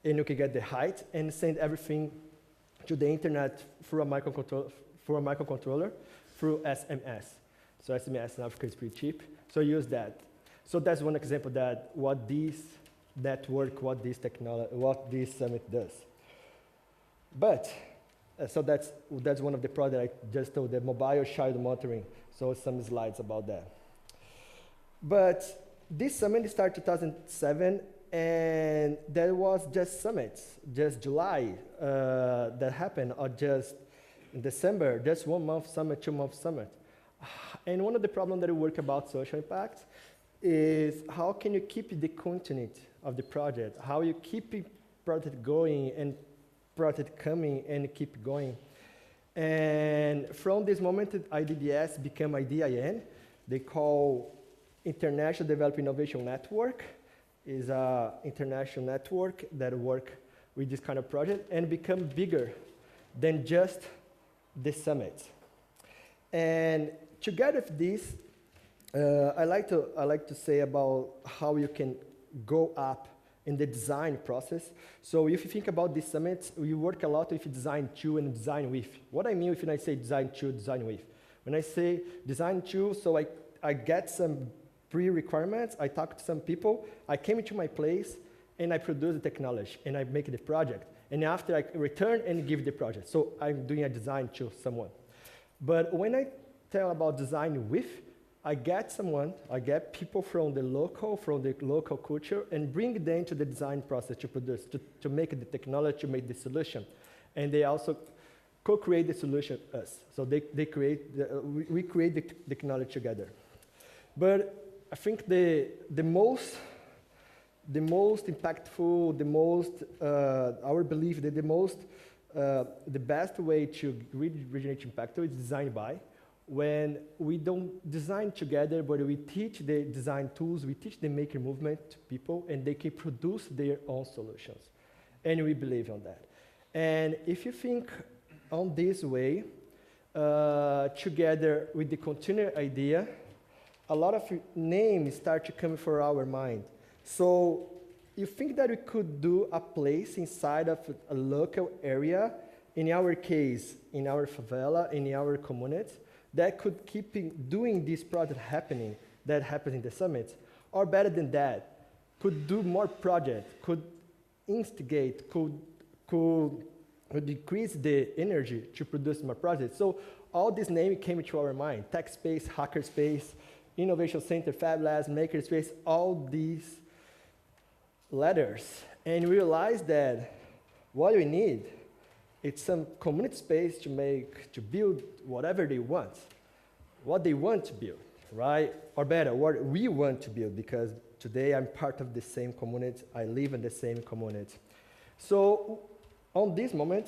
and you can get the height and send everything to the internet through a microcontroller through SMS. So SMS in Africa is pretty cheap, so use that. So that's one example that what this network, what this technology, what this summit does. But, so that's one of the products I just told, the mobile child monitoring. So some slides about that. But this summit started 2007, and there was just summits, just July that happened, or just in December, just 1 month summit, 2 month summit. And one of the problems that we work about social impact is how can you keep the continuity of the project, how you keep the project going and project coming and keep going. And from this moment, IDDS became IDIN. They call International Development Innovation Network. Is an international network that work with this kind of project and become bigger than just the summit. And together with this, I like to say about how you can go up in the design process. So if you think about this summit, we work a lot with design to and design with. What I mean when I say design to, design with. When I say design to, so I get some pre-requirements, I talk to some people, I came into my place, and I produce the technology, and I make the project. And after I return and give the project. So I'm doing a design to someone. But when I tell about design with, I get people from the local culture, and bring them to the design process to produce, to make the technology, to make the solution. And they also co-create the solution us. So we create the technology together. But I think the most impactful, our belief that the best way to really regenerate impact is design by, when we don't design together, but we teach the design tools, we teach the maker movement to people, and they can produce their own solutions. And we believe on that. And if you think on this way, together with the container idea, a lot of names start to come for our mind. So you think that we could do a place inside of a local area, in our case, in our favela, in our community, that could keep doing this project happening, that happens in the summit, or better than that, could do more projects, could instigate, could decrease the energy to produce more projects. So all these names came to our mind: Tech Space, Hacker Space, Innovation Center, Favelas, Makerspace, all these letters. And we realized that what we need is some community space to build whatever they want, what they want to build, right? Or better, what we want to build, because today I'm part of the same community, I live in the same community. So on this moment,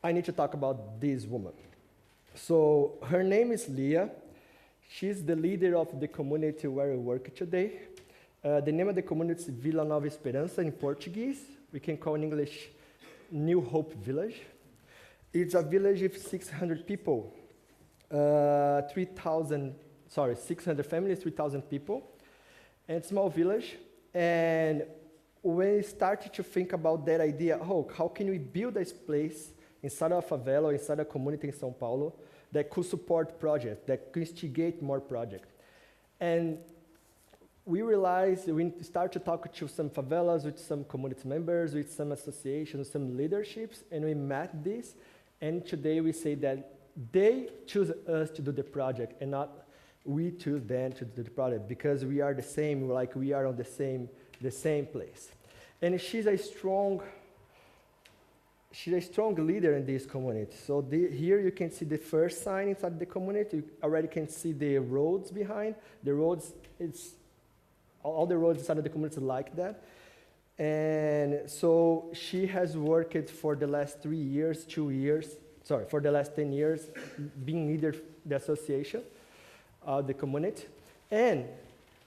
I need to talk about this woman. So her name is Leah. She's the leader of the community where we work today. The name of the community is Vila Nova Esperança in Portuguese. We can call in English New Hope Village. It's a village of 600 people, 600 families, 3,000 people, and small village. And when we started to think about that idea, how can we build this place inside of a favela, inside a community in São Paulo, that could support projects, that could instigate more projects. And we realized, we started to talk to some favelas, with some community members, with some associations, some leaderships, and we met this. And today we say that they choose us to do the project, and not we choose them to do the project, because we are the same, like we are on the same place. And she's a strong leader in this community. So here you can see the first sign inside the community. You already can see the roads behind. The roads, all the roads inside of the community like that. And so she has worked for the last 3 years, for the last 10 years, being leader of the association, the community. And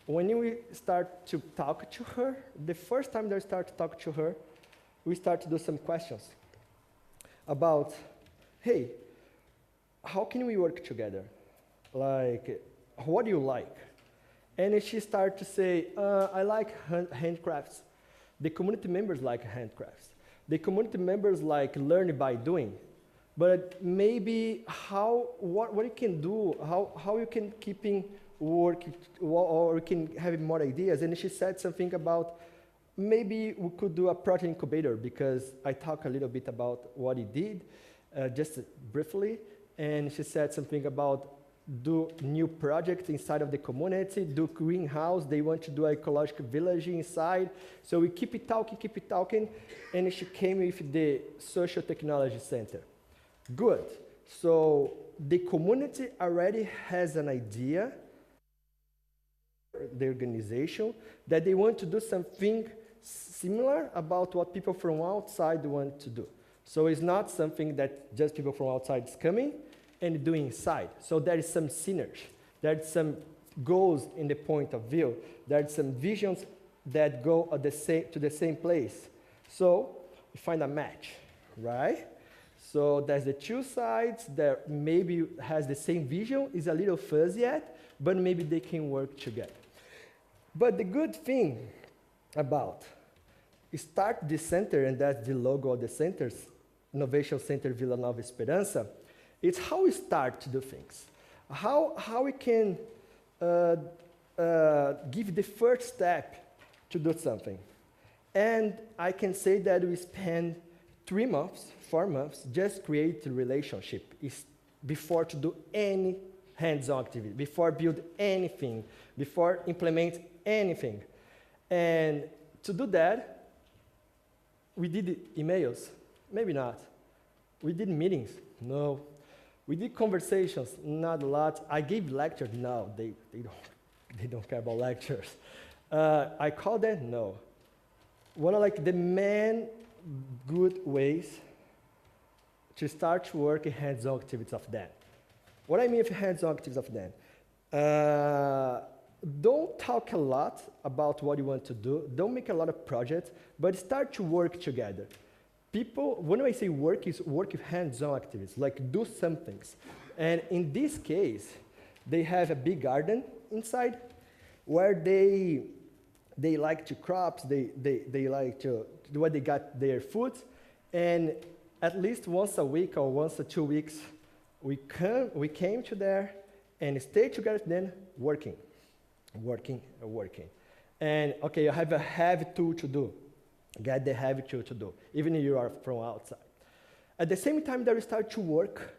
when we start to talk to her, the first time that we start to talk to her, we start to do some questions about, hey, how can we work together? Like, what do you like? And she started to say, I like handcrafts. The community members like handcrafts. The community members like learning by doing. But maybe what you can do, how you can keeping work, or you can have more ideas. And she said something about maybe we could do a project incubator, because I talked a little bit about what he did, just briefly. And she said something about do new projects inside of the community, do greenhouse, they want to do ecological village inside. So we keep it talking, and she came with the Social Technology Center. Good. So the community already has an idea, the organization, that they want to do something similar about what people from outside want to do. So it's not something that just people from outside is coming and doing inside. So there is some synergy. There are some goals in the point of view. There are some visions that go at to the same place. So we find a match, right? So there's the two sides that maybe has the same vision, is a little fuzzy yet, but maybe they can work together. But the good thing about start this center, and that's the logo of the centers, Innovation Center Vila Nova Esperança, it's how we start to do things. How we can give the first step to do something. And I can say that we spend 3 months, 4 months, just create a relationship before to do any hands-on activity, before build anything, before implement anything. And to do that, we did emails? Maybe not. We did meetings? No. We did conversations? Not a lot. I gave lectures? No, they don't care about lectures. I called them? No. What are like the main good ways to start to work in hands-on activities of that? What I mean with hands-on activities of that? Don't talk a lot about what you want to do. Don't make a lot of projects, but start to work together. People, when I say work, is work with hands-on activities, like do some things. And in this case, they have a big garden inside where they like to crops, they like to, where they got their food, and at least once a week or once or 2 weeks, we came to there and stayed together, then working. And okay, you have a heavy tool to do. Get the heavy tool to do, even if you are from outside. At the same time that you start to work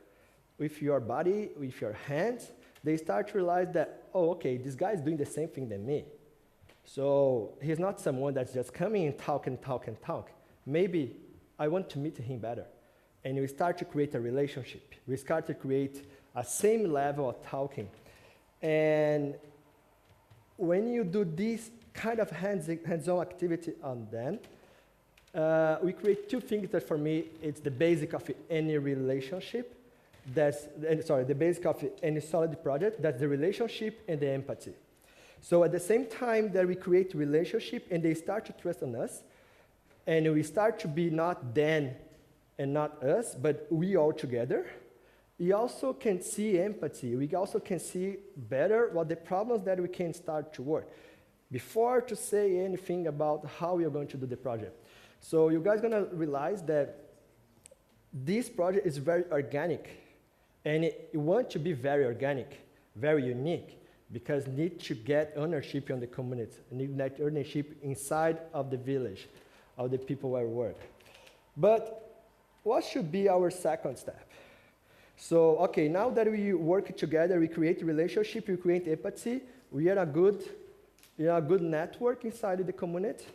with your body, with your hands, they start to realize that, oh, okay, this guy is doing the same thing than me. So he's not someone that's just coming and talk. Maybe I want to meet him better. And we start to create a relationship. We start to create a same level of talking. And when you do this kind of hands-on activity on them, we create 2 things that for me, it's the basic of any relationship. The basic of any solid project, that's the relationship and the empathy. So at the same time that we create relationship and they start to trust on us, and we start to be not them and not us, but we all together, we also can see empathy. We also can see better what the problems that we can start to work before to say anything about how we are going to do the project. So you guys are going to realize that this project is very organic, and it wants to be very organic, very unique, because need to get ownership on the community, need that ownership inside of the village, of the people where we work. But what should be our second step? So, okay, now that we work together, we create a relationship, we create empathy, we are a good network inside the community.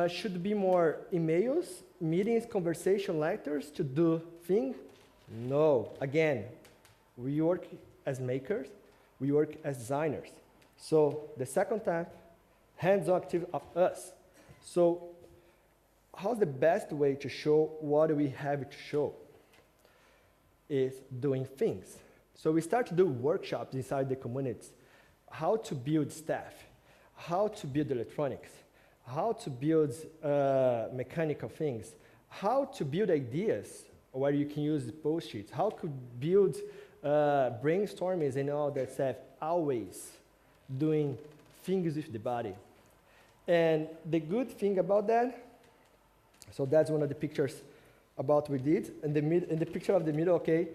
Should be more emails, meetings, conversation, letters to do things? No. Again, we work as makers, we work as designers. So the second type, hands-on activity of us. So how's the best way to show what we have to show? Is doing things. So we start to do workshops inside the communities. How to build staff, how to build electronics, how to build mechanical things, how to build ideas where you can use the post-its, how to build brainstormings and all that stuff, always doing things with the body. And the good thing about that, so that's one of the pictures about we did. In the picture of the middle, okay,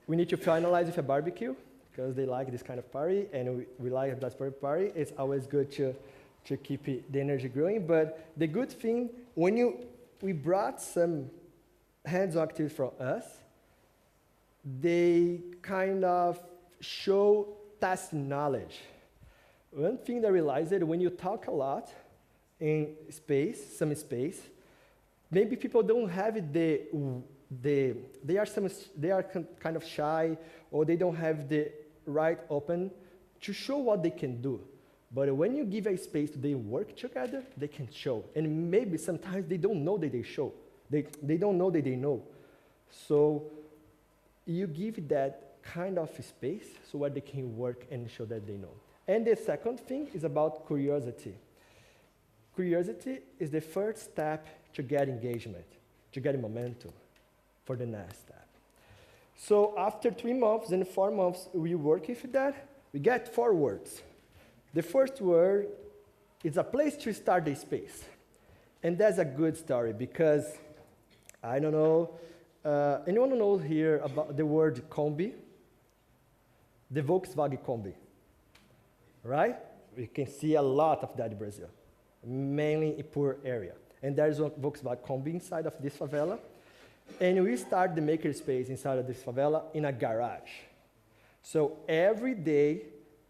we need to finalize with a barbecue because they like this kind of party, and we like that party. It's always good to keep the energy growing. But the good thing, we brought some hands-on activities from us, they kind of show test knowledge. One thing that I realized that when you talk a lot in some space, maybe people don't have they are kind of shy, or they don't have the right open to show what they can do. But when you give a space to they work together, they can show. And maybe sometimes they don't know that they show. They don't know that they know. So you give that kind of space so where they can work and show that they know. And the second thing is about curiosity. Curiosity is the first step to get engagement, to get momentum for the next step. So after 3 months and 4 months, we work with that, we get 4 words. The first word is a place to start the space. And that's a good story because, I don't know, anyone knows here about the word combi? The Volkswagen combi, right? We can see a lot of that in Brazil, mainly in poor area. And there's a Volkswagen combi inside of this favela. And we start the makerspace inside of this favela in a garage. So every day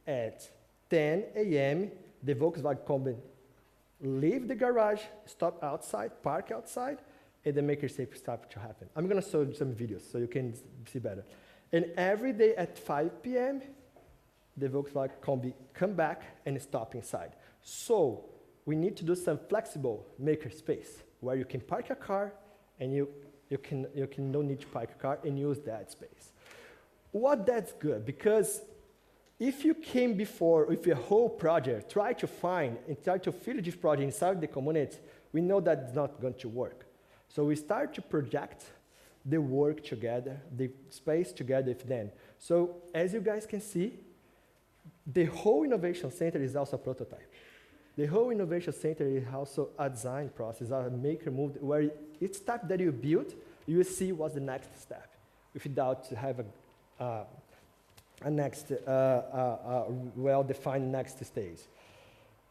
at 10 a.m., the Volkswagen combi leave the garage, stop outside, park outside, and the makerspace starts to happen. I'm going to show you some videos so you can see better. And every day at 5 p.m., the Volkswagen combi come back and stop inside. So we need to do some flexible makerspace where you can park your car and you can no need to park your car and use that space. What that's good, because if you came before with your whole project, try to find and try to fill this project inside the community, we know that it's not going to work. So we start to project the work together, the space together with them. So as you guys can see, the whole innovation center is also a prototype. The whole innovation center is also a design process, a maker move, where each step that you build, you will see what's the next step, without to have a next, well-defined next stage.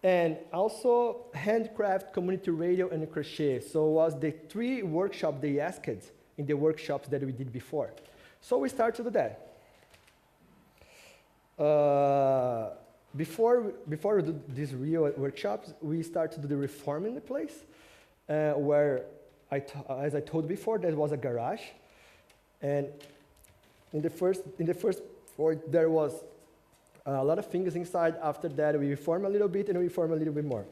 And also handcraft, community radio, and crochet. So was the 3 workshops they asked in the workshops that we did before. So we started to do that. Before we do these real workshops, we started to do the reforming the place, where, as I told before, there was a garage. And in the first floor, there was a lot of things inside. After that, we reform a little bit, and we reform a little bit more.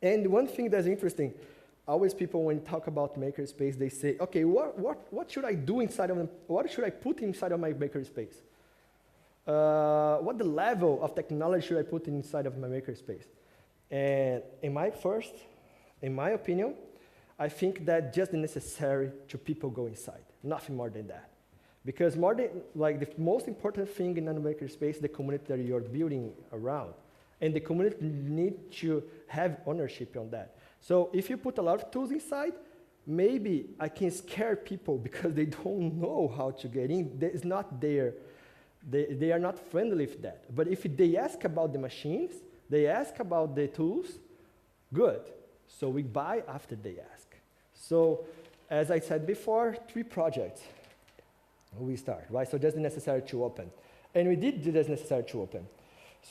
And one thing that's interesting, always people, when talk about makerspace, they say, okay, what should I do inside of them? What should I put inside of my makerspace? What the level of technology should I put inside of my makerspace? And in my opinion, I think that just necessary to people go inside, nothing more than that. Because more than, like, the most important thing in a makerspace, the community that you're building around. And the community need to have ownership on that. So if you put a lot of tools inside, maybe I can scare people because they don't know how to get in. It's not there. They are not friendly with that. But if they ask about the machines, they ask about the tools, good. So we buy after they ask. So as I said before, 3 projects we start, right? So that's necessary to open. And we did do that's necessary to open.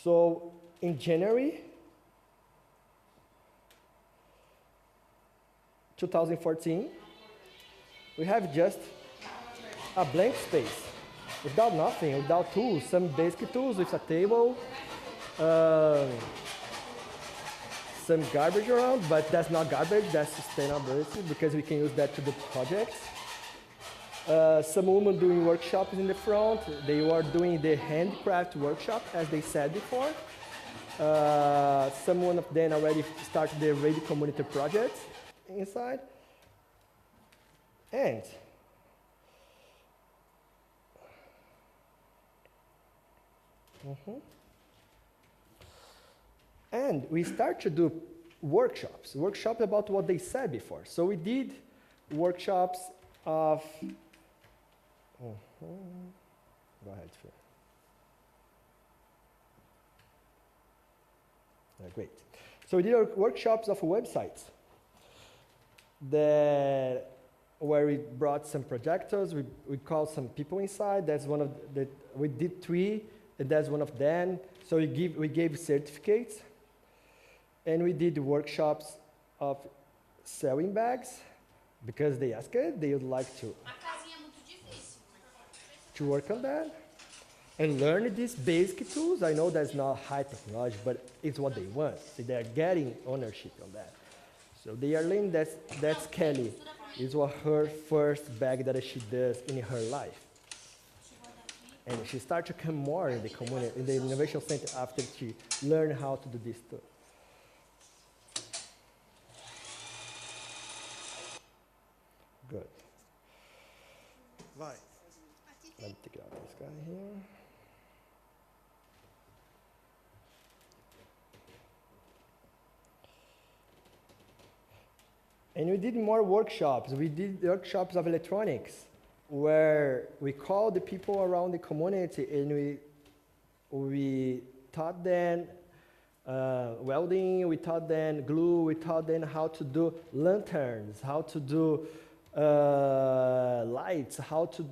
So in January 2014, we have just a blank space. Without nothing, without tools, some basic tools with a table, some garbage around, but that's not garbage, that's sustainability, because we can use that to do projects. Some women doing workshops in the front. They were doing the handcraft workshop, as they said before. Some of them already started the radio community projects inside. And and we start to do workshops about what they said before. So we did workshops of, go ahead, Phil. Great. So we did workshops of websites where we brought some projectors, we called some people inside. That's one of we did 3, and that's one of them. So we gave certificates, and we did workshops of sewing bags, because they asked it, they would like to work on that and learn these basic tools. I know that's not high technology, but it's what they want. So they're getting ownership on that. So they are learning. That's Kelly. It's what her first bag that she does in her life. And she started to come more in the community, in the innovation center, after she learned how to do this too. Good. Vai. Let me take out this guy here. And we did more workshops. We did workshops of electronics, where we called the people around the community and we taught them welding, we taught them glue, we taught them how to do lanterns, how to do lights, how to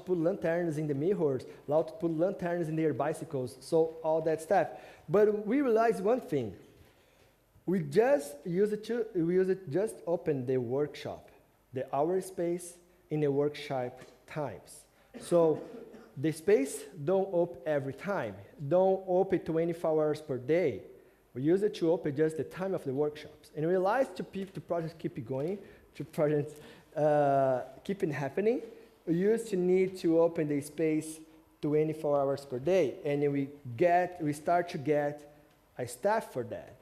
put lanterns in the mirrors, how to put lanterns in their bicycles, so all that stuff. But we realized one thing. We just just open the workshop, the hour space in the workshop times. So the space don't open every time, don't open 24 hours per day. We use it to open just the time of the workshops. And we realized to projects keep going, to projects keep happening, we used to need to open the space 24 hours per day. And we start to get a staff for that.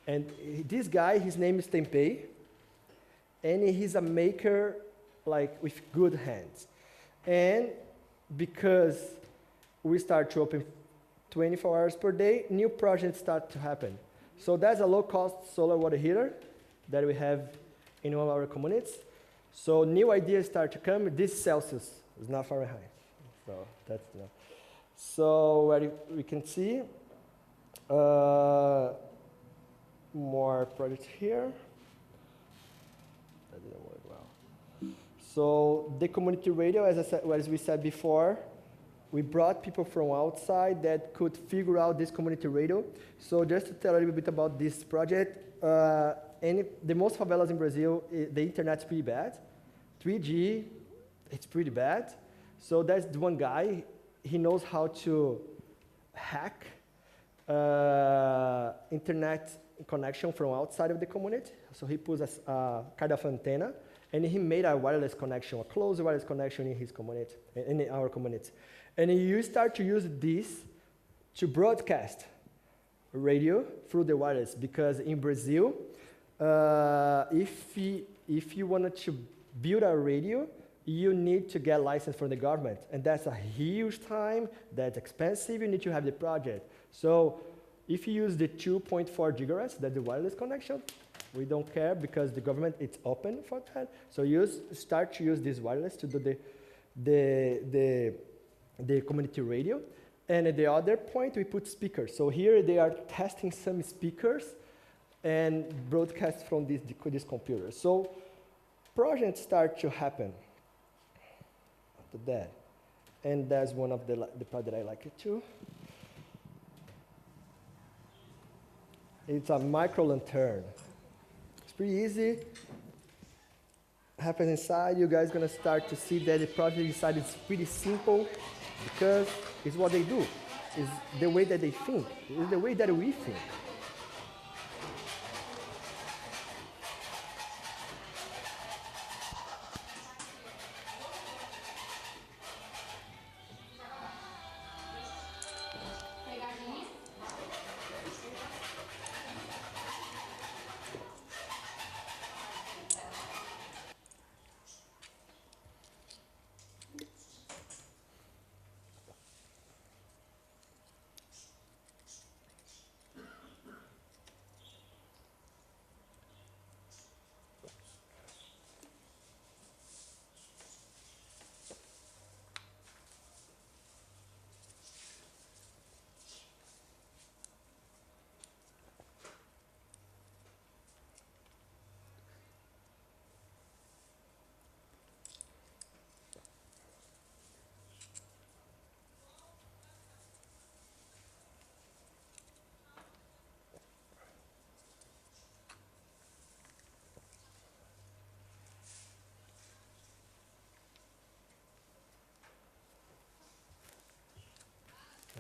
And this guy, his name is Tempei, and he's a maker like with good hands. And because we start to open 24 hours per day, new projects start to happen. So that's a low-cost solar water heater that we have in one of our communities. So new ideas start to come. This is Celsius, it's not Fahrenheit. So that's so what we can see. More projects here. That didn't work well. So the community radio, as we said before, we brought people from outside that could figure out this community radio. So just to tell a little bit about this project, the most favelas in Brazil, the internet's pretty bad. 3G, it's pretty bad. So that's the one guy, he knows how to hack internet connection from outside of the community. So he puts a kind of antenna, and he made a wireless connection, a closed wireless connection in his community, in our community. And you start to use this to broadcast radio through the wireless, because in Brazil, if you wanted to build a radio, you need to get license from the government, and that's a huge time, that's expensive, you need to have the project. So if you use the 2.4 gigahertz, that's the wireless connection, we don't care because the government, it's open for that. So start to use this wireless to do the community radio. And at the other point, we put speakers. So here they are testing some speakers and broadcast from this computer. So projects start to happen after that. And that's one of the project I like it too. It's a micro lantern. It's pretty easy. Happens inside. You guys gonna start to see that the project inside is pretty simple, because it's what they do. It's the way that they think. It's the way that we think.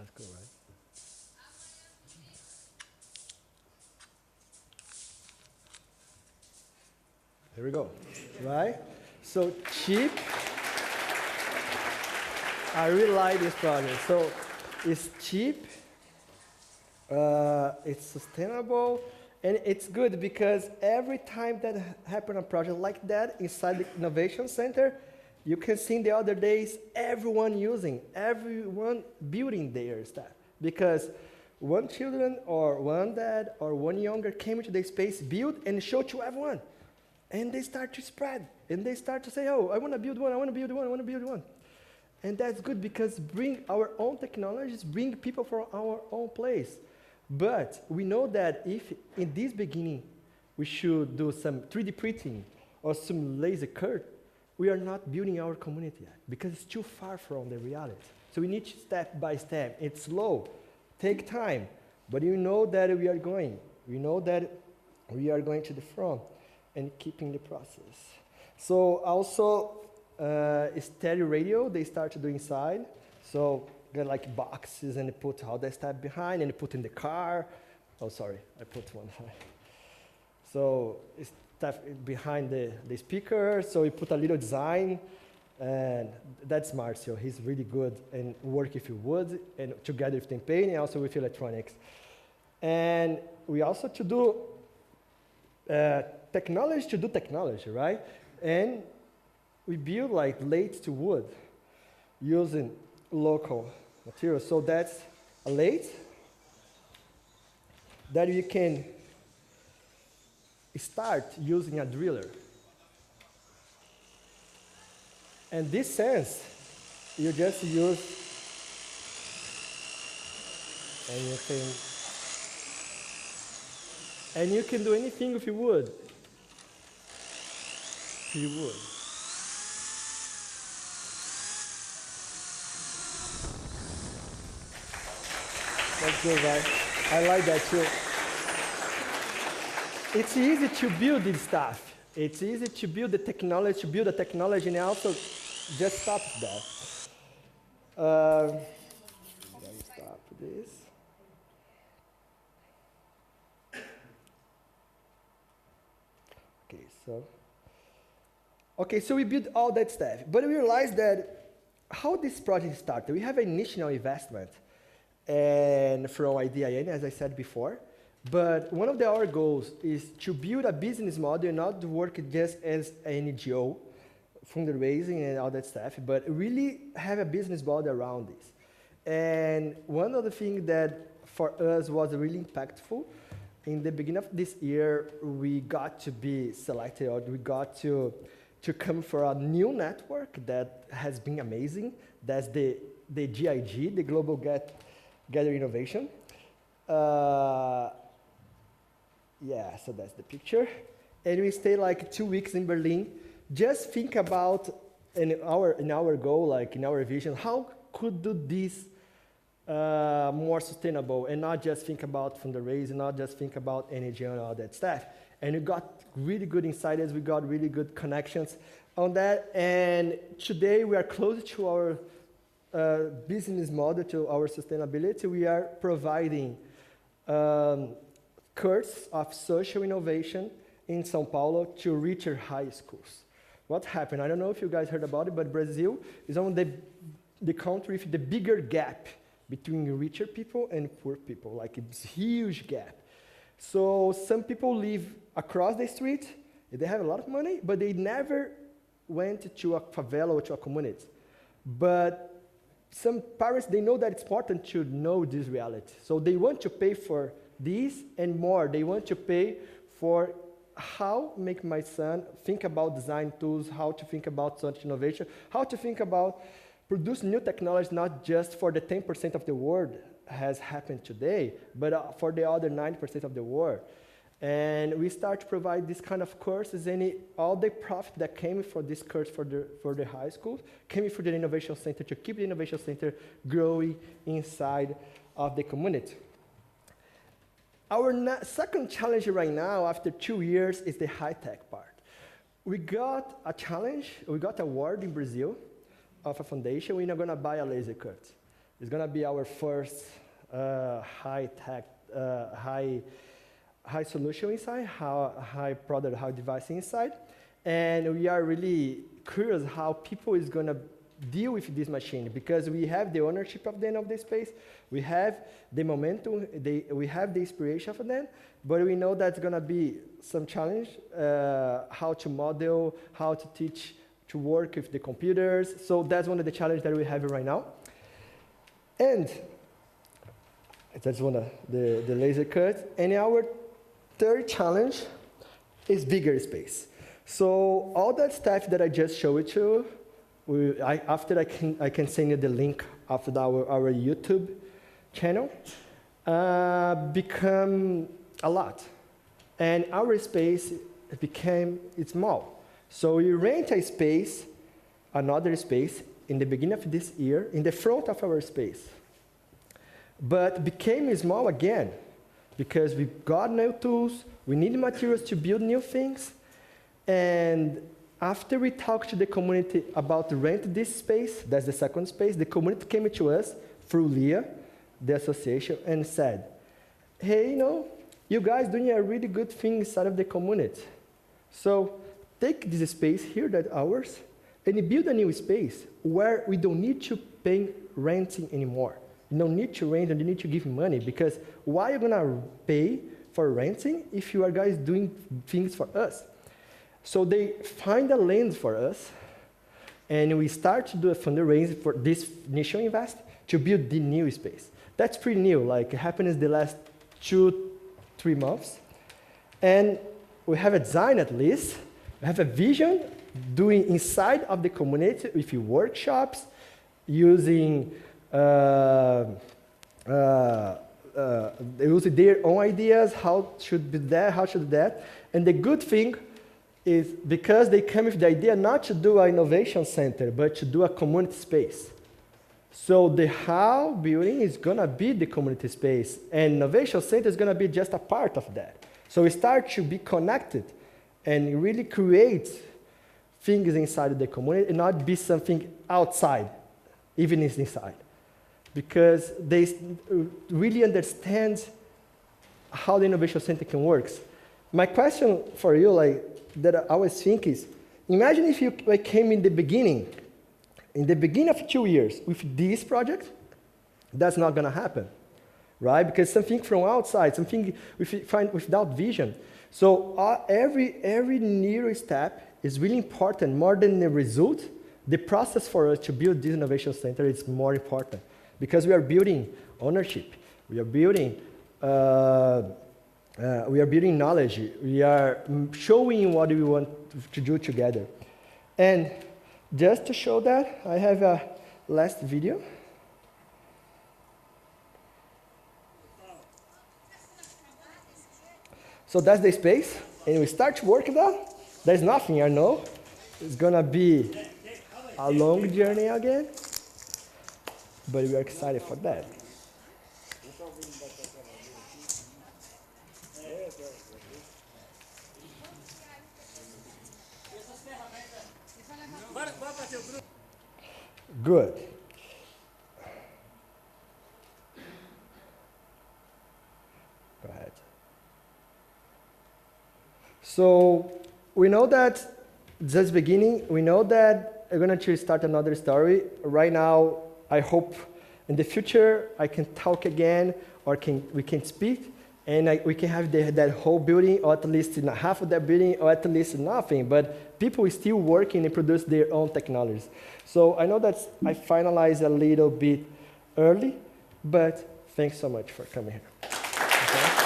That's cool, right? Here we go, right? So cheap. I really like this project. So it's cheap, it's sustainable, and it's good because every time that happen a project like that inside the innovation center, you can see in the other days everyone using, everyone building their stuff. Because one children or one dad or one younger came into the space, built and showed to everyone. And they start to spread. And they start to say, oh, I want to build one, I want to build one, I want to build one. And that's good because bring our own technologies, bring people from our own place. But we know that if in this beginning we should do some 3D printing or some laser cut, we are not building our community yet because it's too far from the reality. So we need to step by step. It's slow, take time, but you know that we are going. We know that we are going to the front and keeping the process. So also, stereo radio, they start to do inside. So get like boxes and they put all that stuff behind and they put in the car. Oh, sorry, I put one side. So it's stuff behind the speaker. So we put a little design, and that's Marcio. He's really good and work if you would, and together with campaign and also with electronics. And we also to do technology to do technology, right? And we build like lathes to wood using local materials. So that's a lathe that you can start using a driller. And this sense, you just use, and you can do anything with your wood. You would. That's good, right? I like that too. It's easy to build this stuff. It's easy to build the technology, and also just stop that. Let me stop this. Okay, so we built all that stuff, but we realized that how this project started. We have an initial investment and from IDIN, as I said before, but one of our goals is to build a business model, not to work just as an NGO, fundraising and all that stuff, but really have a business model around this. And one of the things that for us was really impactful, in the beginning of this year, we got to be selected, or we got to come for a new network that has been amazing. That's the GIG, the Global Gather Innovation. Yeah, so that's the picture. And we stay like 2 weeks in Berlin. Just think about, in our goal, like in our vision, how could do this more sustainable and not just think about fundraising, not just think about energy and all that stuff. And we got really good insiders, we got really good connections on that. And today we are close to our business model, to our sustainability. We are providing course of social innovation in São Paulo to richer high schools. What happened? I don't know if you guys heard about it, but Brazil is one of the country with the bigger gap between richer people and poor people, like it's a huge gap. So some people live across the street, they have a lot of money, but they never went to a favela or to a community. But some parents, they know that it's important to know this reality. So they want to pay for this and more. They want to pay for how make my son think about design tools, how to think about such innovation, how to think about produce new technology, not just for the 10% of the world has happened today, but for the other 90% of the world. And we start to provide this kind of courses, and all the profit that came for this course for the high schools came for the innovation center to keep the innovation center growing inside of the community. Our second challenge right now, after 2 years, is the high-tech part. We got a challenge, we got an award in Brazil of a foundation. We're not going to buy a laser cut. It's going to be our first high-tech, high solution inside, high product, high device inside. And we are really curious how people is going to deal with this machine, because we have the ownership of the space, we have the momentum, we have the inspiration for them, but we know that's going to be some challenge, how to model, how to teach, to work with the computers. So that's one of the challenges that we have right now. And that's one of the laser cut. And our third challenge is bigger space. So all that stuff that I just showed you, after I can send you the link after our YouTube channel, become a lot. And our space became small. So we rent a space, another space, in the beginning of this year, in the front of our space. But became small again, because we got new tools, we need materials to build new things. And after we talked to the community about rent this space, that's the second space, the community came to us through LIA, the association, and said, hey, you guys doing a really good thing inside of the community. So take this space here, that's ours, and build a new space where we don't need to pay renting anymore. You don't need to rent and you need to give money, because why are you gonna pay for renting if you are guys doing things for us? So they find a land for us, and we start to do a fundraising for this initial invest to build the new space. That's pretty new, like it happened in the last 2-3 months. And we have a design at least, we have a vision doing inside of the community with workshops, using using their own ideas, how should be that, how should that. And the good thing is because they come with the idea not to do an innovation center, but to do a community space. So the how building is going to be the community space, and innovation center is going to be just a part of that. So we start to be connected and really create things inside the community and not be something outside, even inside. Because they really understand how the innovation center can work. My question for you, that I always think is, imagine if you came in the beginning of 2 years with this project. That's not going to happen, right? Because something from outside, something without vision. So every new step is really important, more than the result. The process for us to build this innovation center is more important, because we are building ownership, we are building knowledge. We are showing what we want to do together. And just to show that, I have a last video. So that's the space, and we start to work that. There's nothing, I know. It's gonna be a long journey again, but we are excited for that. Good. Go ahead. So we know that just beginning, we know that we're going to start another story. Right now, I hope in the future I can talk again, or we can speak, and we can have that whole building, or at least half of that building, or at least nothing. But people are still working and produce their own technologies. So I know that I finalized a little bit early, but thanks so much for coming here. Okay.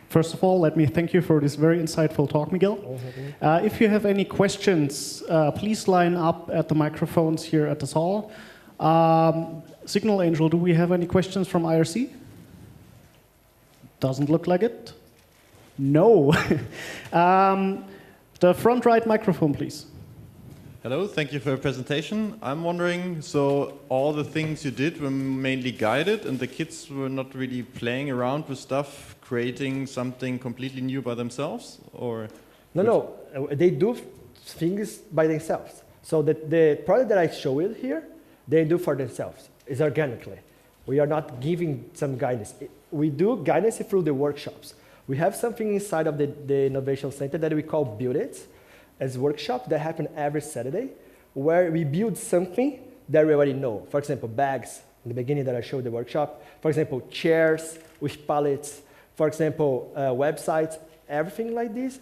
First of all, let me thank you for this very insightful talk, Miguel. If you have any questions, please line up at the microphones here at the hall. Signal Angel, do we have any questions from IRC? Doesn't look like it. No. The front right microphone, please. Hello, thank you for your presentation. I'm wondering, so all the things you did were mainly guided and the kids were not really playing around with stuff, creating something completely new by themselves? Or No, they do things by themselves. So the product that I showed here, they do for themselves. It's organically. We are not giving some guidance. We do guidance through the workshops. We have something inside of the Innovation Center that we call Build It, as workshops that happen every Saturday, where we build something that we already know. For example, bags, in the beginning that I showed the workshop. For example, chairs with pallets. For example, websites, everything like this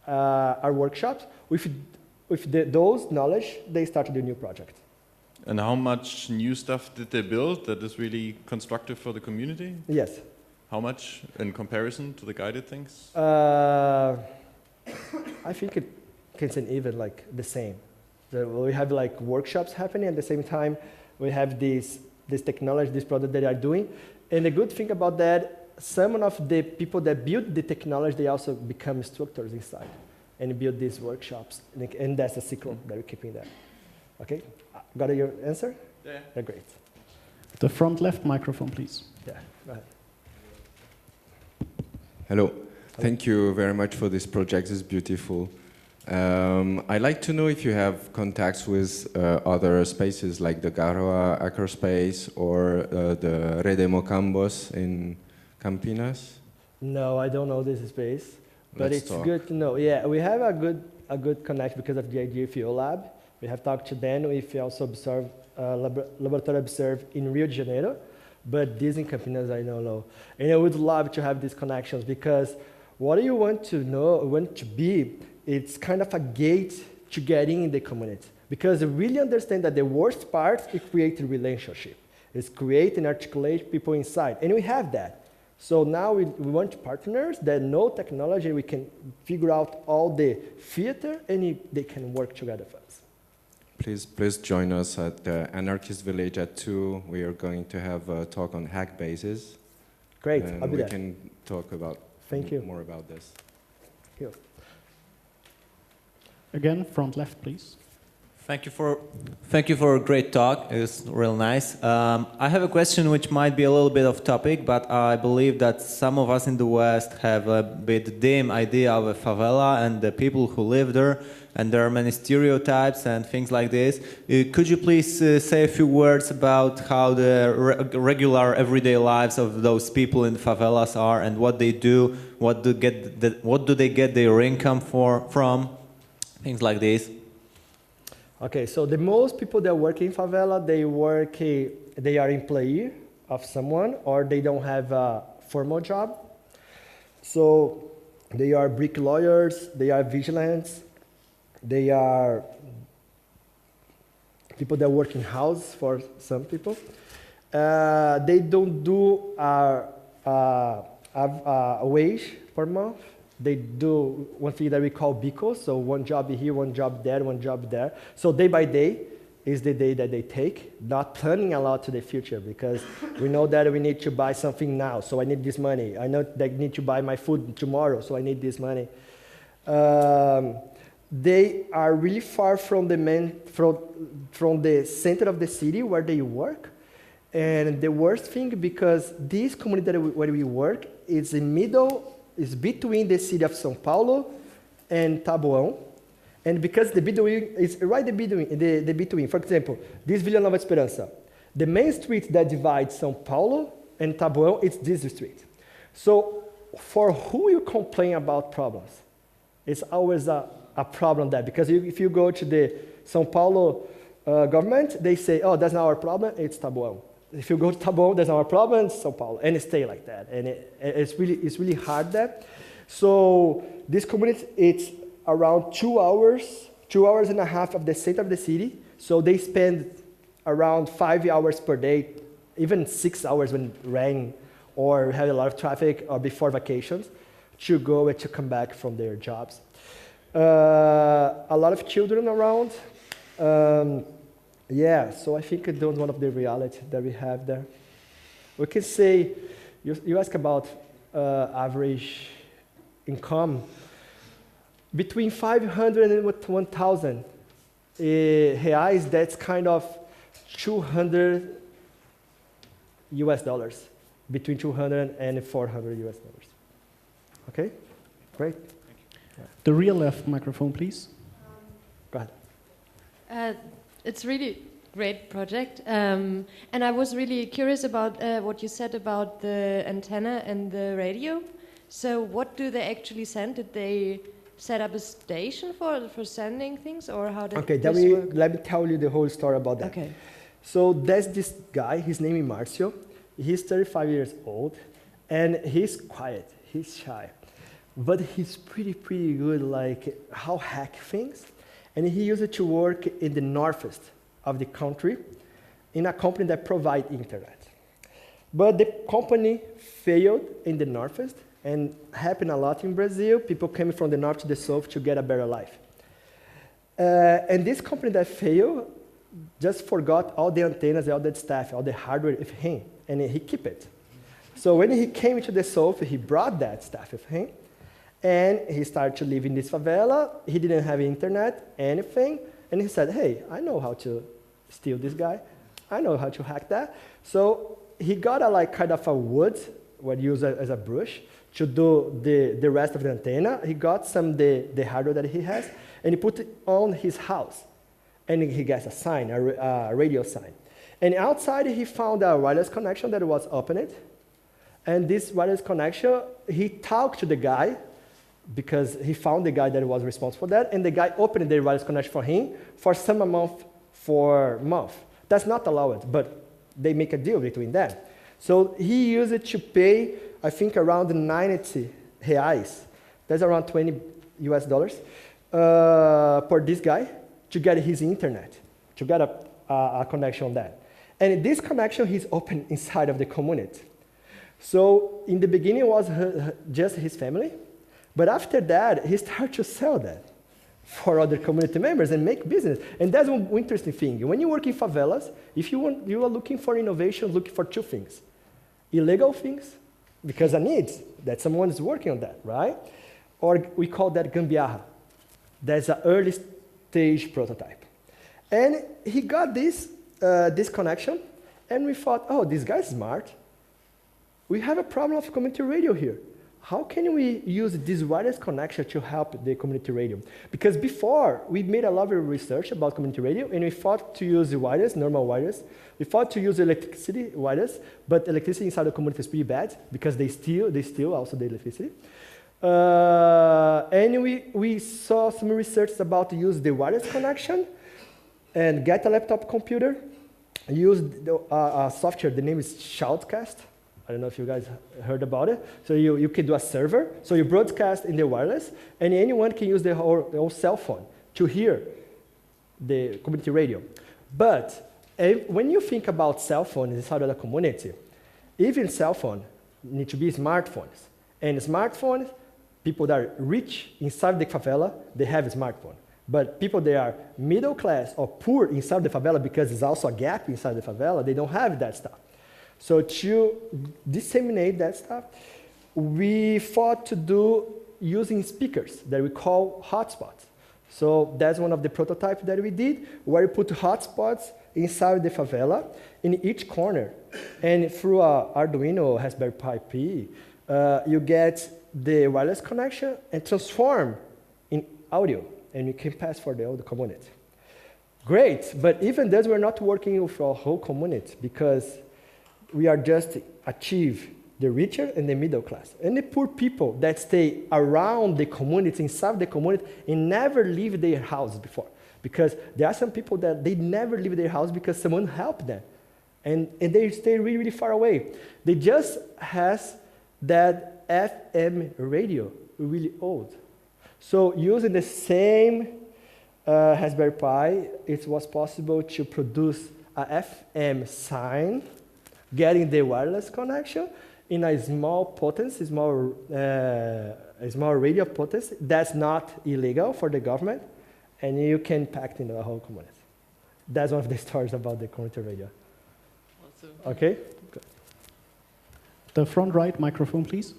are workshops. With those knowledge, they started a new project. and how much new stuff did they build that is really constructive for the community? Yes. How much in comparison to the guided things? I think it can say even like the same. We have like workshops happening at the same time. We have this technology, this product that they are doing. And the good thing about that, some of the people that build the technology, they also become instructors inside and build these workshops. And that's a secret that we're keeping there. Okay? Got your answer? Yeah. Yeah, great. The front left microphone, please. Yeah, go ahead. Hello. Thank you very much for this project. It's beautiful. I'd like to know if you have contacts with other spaces like the Garoa Hackerspace or the Rede Mocambos in Campinas. No, I don't know this space, but Let's it's talk. good to know. Yeah, we have a good connect because of the IDFO lab. We have talked to them. We also observe laboratory observe in Rio de Janeiro, but this in Campinas I don't know. And I would love to have these connections because what you want to know, want to be, it's kind of a gate to get in the community. Because you really understand that the worst part is creating relationship. It's create and articulate people inside. And we have that. So now we want partners that know technology. We can figure out all the theater and they can work together for us. Please join us at the Anarchist Village at 2. We are going to have a talk on hack bases. Great, And I'll be we there. can talk about Thank you. more about this. Here. Again, front left, please. Thank you for a great talk. It was real nice. I have a question which might be a little bit off topic, but I believe that some of us in the West have a bit dim idea of a favela and the people who live there, and there are many stereotypes and things like this. Could you please say a few words about how the regular everyday lives of those people in the favelas are and what they do, what do they get their income from, things like this? Okay, so the most people that work in favela, they are employee of someone or they don't have a formal job. So they are brick lawyers, they are vigilantes, they are people that work in house for some people. They don't do a wage per month. They do one thing that we call bicos, so one job here, one job there, one job there. So day by day is the day that they take, not planning a lot to the future because we know that we need to buy something now, so I need this money. I know that I need to buy my food tomorrow, so I need this money. They are really far from from the center of the city where they work. And the worst thing, because this community where we work is is between the city of São Paulo and Taboão. And because the between is right the between, for example, this Vila Nova Esperança, the main street that divides São Paulo and Taboão is this street. So for who you complain about problems, it's always a problem there. Because if you go to the São Paulo government, they say, oh, that's not our problem, it's Taboão. If you go to Taboão, there's our problem, it's São Paulo, and it stay like that. And it's really hard there. So this community, it's around 2 hours and a half of the center of the city. So they spend around 5 hours per day, even 6 hours when rain or have a lot of traffic or before vacations to go and to come back from their jobs. A lot of children around. Yeah, so I think that's one of the reality that we have there. We can say, you ask about average income, between 500 and 1,000 reais, that's kind of 200 US dollars, between 200 and 400 US dollars. Okay, great. The rear left microphone, please. Go ahead. It's really great project, and I was really curious about what you said about the antenna and the radio. So, what do they actually send? Did they set up a station for sending things, or how did Okay, this work? let me tell you the whole story about that. Okay. So there's this guy, his name is Marcio. He's 35 years old, and he's quiet, he's shy. But he's pretty good, like, how hack things. And he used it to work in the northeast of the country in a company that provides internet. But the company failed in the northeast, and happened a lot in Brazil. People came from the north to the south to get a better life. And this company that failed just forgot all the antennas, all that stuff, all the hardware with him, and he kept it. So when he came to the south, he brought that stuff with him, and he started to live in this favela. He didn't have internet, anything, and he said, hey, I know how to steal this guy. I know how to hack that. So he got a kind of a wood, what used as a brush, to do the rest of the antenna. He got some the hardware that he has, and he put it on his house. And he gets a sign, a radio sign. And outside, he found a wireless connection that was opened. And this wireless connection, he talked to the guy, because he found the guy that was responsible for that, and the guy opened the wireless connection for him for some amount for month. That's not allowed, but they make a deal between them. So he used it to pay, I think, around 90 reais. That's around 20 US dollars for this guy to get his internet, to get a connection on that. And this connection he's open inside of the community. So in the beginning, it was just his family. But after that, he started to sell that for other community members and make business. And that's one interesting thing. When you work in favelas, if you are looking for innovation, looking for two things. Illegal things, because I need that someone is working on that, right? Or we call that gambiarra. That's an early stage prototype. And he got this connection, and we thought, oh, this guy's smart. We have a problem of community radio here. How can we use this wireless connection to help the community radio? Because before, we made a lot of research about community radio, and we thought to use the wireless, normal wireless. We thought to use electricity wireless, but electricity inside the community is pretty bad, because they steal also the electricity. And we saw some research about use the wireless connection, and get a laptop computer, use a software, the name is Shoutcast. I don't know if you guys heard about it. So you can do a server. So you broadcast in the wireless, and anyone can use their whole cell phone to hear the community radio. But when you think about cell phones inside of the community, even cell phones need to be smartphones. And smartphones, people that are rich inside the favela, they have a smartphone. But people that are middle class or poor inside the favela, because there's also a gap inside the favela, they don't have that stuff. So to disseminate that stuff, we thought to do using speakers that we call hotspots. So that's one of the prototypes that we did, where we put hotspots inside the favela in each corner. And through our Arduino Raspberry Pi P, you get the wireless connection and transform in audio, and you can pass for the whole community. Great, but even those, we're not working with our whole community, because we are just achieve the richer and the middle class. And the poor people that stay around the community, inside the community, and never leave their house before. Because there are some people that they never leave their house because someone helped them. And they stay really, really far away. They just has that FM radio, really old. So using the same Raspberry Pi, it was possible to produce a FM sign, getting the wireless connection in a small potency, a small radio potency that's not illegal for the government, and you can pack in the whole community. That's one of the stories about the community radio. Awesome. Okay? Good. The front right microphone, please.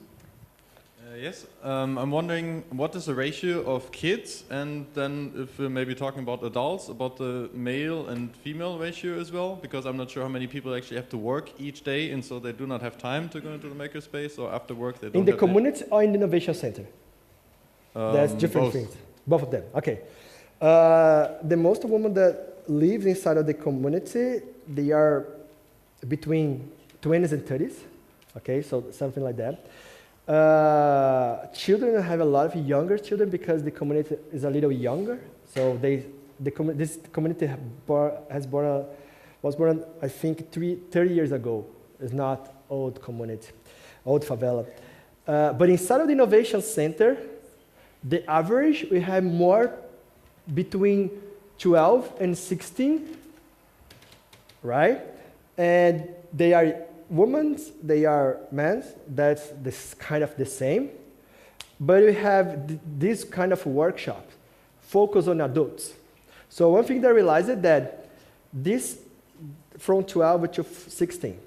Yes, I'm wondering what is the ratio of kids, and then if we're maybe talking about adults, about the male and female ratio as well, because I'm not sure how many people actually have to work each day, and so they do not have time to go into the makerspace, or after work they don't. In the community or in the innovation center? That's different both. things. Both of them. Okay. The most women that live inside of the community, they are between 20s and 30s. Okay, so something like that. Children have a lot of younger children because the community is a little younger. So this community was born, I think, 30 years ago. It's not old community, old favela. But inside of the innovation center, the average we have more between 12 and 16, right? And they are women, they are men, that's this kind of the same. But we have this kind of workshop focus on adults. So one thing that I realized is that this from 12 to 16,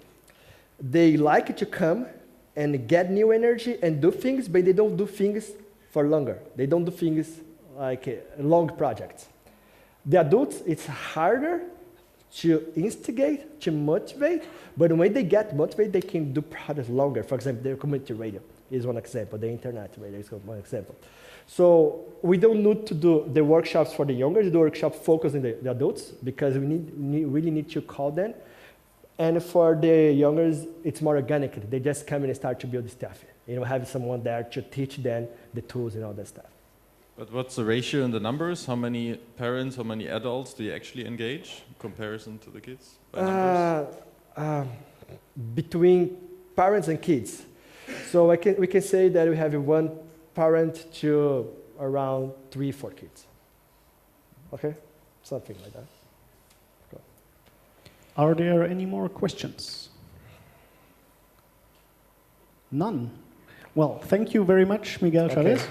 they like to come and get new energy and do things, but they don't do things for longer. They don't do things like long projects. The adults, it's harder to instigate, to motivate, but when they get motivated, they can do projects longer. For example, the community radio is one example, the internet radio is one example. So we don't need to do the workshops for the younger, the workshop focus on the adults, because we really need to call them. And for the youngers, it's more organic. They just come and start to build stuff. You know, have someone there to teach them the tools and all that stuff. But what's the ratio in the numbers? How many parents, how many adults do you actually engage in comparison to the kids? By numbers? Between parents and kids. So we can say that we have one parent to around 3-4 kids. Okay? Something like that. Cool. Are there any more questions? None. Well, thank you very much, Miguel Chavez.